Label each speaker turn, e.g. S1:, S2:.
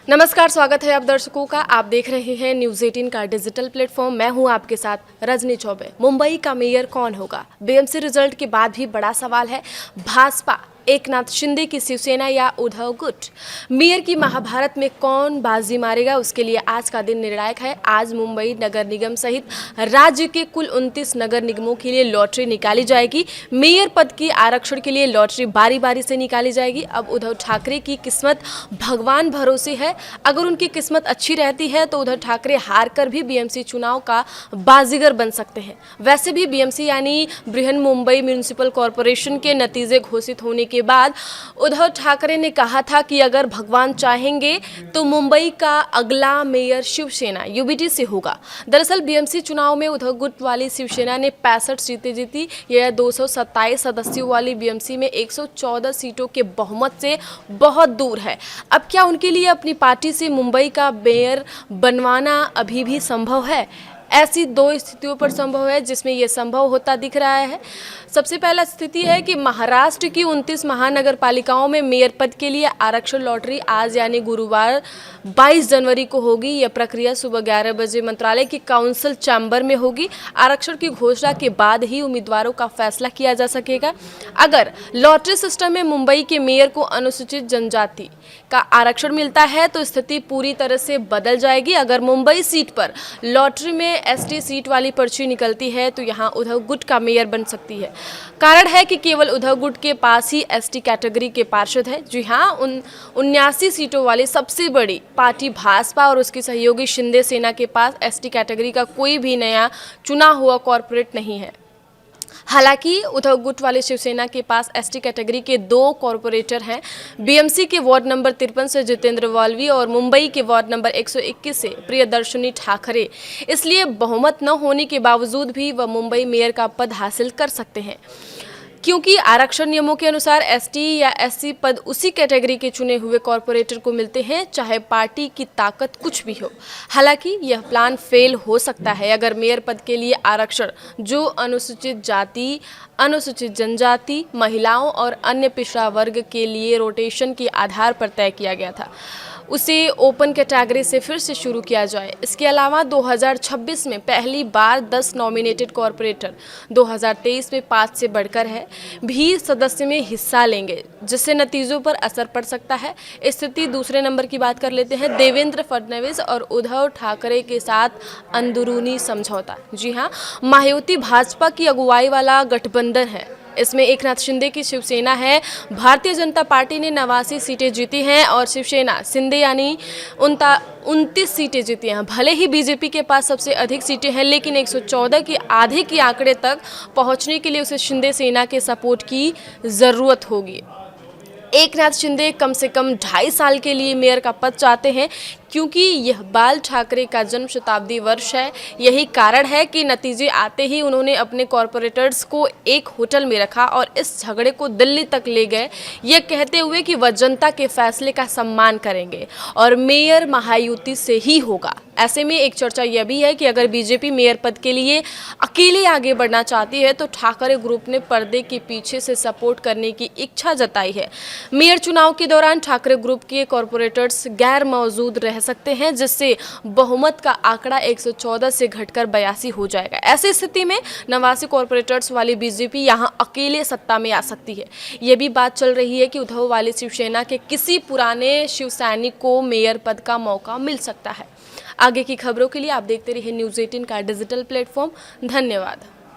S1: नमस्कार, स्वागत है आप दर्शकों का। आप देख रहे हैं न्यूज़ 18 का डिजिटल प्लेटफॉर्म। मैं हूं आपके साथ रजनी चौबे। मुंबई का मेयर कौन होगा? बीएमसी रिजल्ट के बाद भी बड़ा सवाल है। भाजपा, एकनाथ शिंदे की शिवसेना या उद्धव गुट? मेयर की महाभारत में कौन बाजी मारेगा, उसके लिए आज का दिन निर्णायक है। आज मुंबई नगर निगम सहित राज्य के कुल 29 नगर निगमों के लिए लॉटरी निकाली जाएगी। मेयर पद की आरक्षण के लिए लॉटरी बारी बारी से निकाली जाएगी। अब उद्धव ठाकरे की किस्मत भगवान भरोसे है। अगर उनकी किस्मत अच्छी रहती है तो उद्धव ठाकरे हार कर भी बीएमसी चुनाव का बाजीगर बन सकते हैं। वैसे भी बीएमसी यानी बृहन मुंबई म्यूनिसिपल कॉरपोरेशन के नतीजे घोषित होने के बाद उद्धव ठाकरे ने कहा था कि अगर भगवान चाहेंगे तो मुंबई का अगला मेयर शिवसेना यूबीटी से होगा। दरअसल बीएमसी चुनाव में उद्धव गुट वाली शिवसेना ने 65 सीटें जीती। यह 227 सदस्यों वाली बीएमसी में 114 सीटों के बहुमत से बहुत दूर है। अब क्या उनके लिए अपनी पार्टी से मुंबई का मेयर बनवाना अभी भी संभव है? ऐसी दो स्थितियों पर संभव है जिसमें यह संभव होता दिख रहा है। सबसे पहला स्थिति है कि महाराष्ट्र की 29 महानगर पालिकाओं में मेयर पद के लिए आरक्षण लॉटरी आज यानी गुरुवार 22 जनवरी को होगी। यह प्रक्रिया सुबह 11 बजे मंत्रालय की काउंसिल चैम्बर में होगी। आरक्षण की घोषणा के बाद ही उम्मीदवारों का फैसला किया जा सकेगा। अगर लॉटरी सिस्टम में मुंबई के मेयर को अनुसूचित जनजाति का आरक्षण मिलता है तो स्थिति पूरी तरह से बदल जाएगी। अगर मुंबई सीट पर लॉटरी में एसटी सीट वाली पर्ची निकलती है तो यहां उद्धव गुट का मेयर बन सकती है। कारण है कि केवल उद्धव गुट के पास ही एसटी कैटेगरी के पार्षद है। जी हां, 79 सीटों वाली सबसे बड़ी पार्टी भाजपा और उसकी सहयोगी शिंदे सेना के पास एसटी कैटेगरी का कोई भी नया चुना हुआ कॉर्पोरेट नहीं है। हालांकि उद्धव गुट वाले शिवसेना के पास एसटी कैटेगरी के 2 कॉर्पोरेटर हैं। बीएमसी के वार्ड नंबर 53 से जितेंद्र वाल्वी और मुंबई के वार्ड नंबर 121 से प्रियदर्शनी ठाकरे। इसलिए बहुमत न होने के बावजूद भी वह मुंबई मेयर का पद हासिल कर सकते हैं, क्योंकि आरक्षण नियमों के अनुसार एसटी या एससी पद उसी कैटेगरी के चुने हुए कॉर्पोरेटर को मिलते हैं, चाहे पार्टी की ताकत कुछ भी हो। हालांकि यह प्लान फेल हो सकता है अगर मेयर पद के लिए आरक्षण जो अनुसूचित जाति, अनुसूचित जनजाति, महिलाओं और अन्य पिछड़ा वर्ग के लिए रोटेशन के आधार पर तय किया गया था, उसे ओपन कैटेगरी से फिर से शुरू किया जाए। इसके अलावा 2026 में पहली बार 10 नॉमिनेटेड कॉर्पोरेटर 2023 में 5 से बढ़कर है भी सदस्य में हिस्सा लेंगे, जिससे नतीजों पर असर पड़ सकता है। स्थिति दूसरे नंबर की बात कर लेते हैं। देवेंद्र फडणवीस और उद्धव ठाकरे के साथ अंदरूनी समझौता। जी हाँ, महायुति भाजपा की अगुवाई वाला गठबंधन है। इसमें एकनाथ शिंदे की शिवसेना है। भारतीय जनता पार्टी ने 89 सीटें जीती हैं और शिवसेना शिंदे यानी 29 सीटें जीती हैं। भले ही बीजेपी के पास सबसे अधिक सीटें हैं, लेकिन 114 के आधे के आंकड़े तक पहुंचने के लिए उसे शिंदे सेना के सपोर्ट की ज़रूरत होगी। एकनाथ शिंदे कम से कम 2.5 साल के लिए मेयर का पद चाहते हैं, क्योंकि यह बाल ठाकरे का जन्म शताब्दी वर्ष है। यही कारण है कि नतीजे आते ही उन्होंने अपने कॉर्पोरेटर्स को एक होटल में रखा और इस झगड़े को दिल्ली तक ले गए, ये कहते हुए कि वह जनता के फैसले का सम्मान करेंगे और मेयर महायुति से ही होगा। ऐसे में एक चर्चा यह भी है कि अगर बीजेपी मेयर पद के लिए अकेले आगे बढ़ना चाहती है तो ठाकरे ग्रुप ने पर्दे के पीछे से सपोर्ट करने की इच्छा जताई है। मेयर चुनाव के दौरान ठाकरे ग्रुप के कॉर्पोरेटर्स गैर मौजूद रह सकते हैं, जिससे बहुमत का आंकड़ा 114 से घटकर 82 हो जाएगा। ऐसी स्थिति में 89 कॉर्पोरेटर्स वाली बीजेपी यहां अकेले सत्ता में आ सकती है। यह भी बात चल रही है कि उद्धव वाली शिवसेना के किसी पुराने शिव सैनिक को मेयर पद का मौका मिल सकता है। आगे की खबरों के लिए आप देखते रहिए न्यूज़ 18 का डिजिटल प्लेटफॉर्म। धन्यवाद।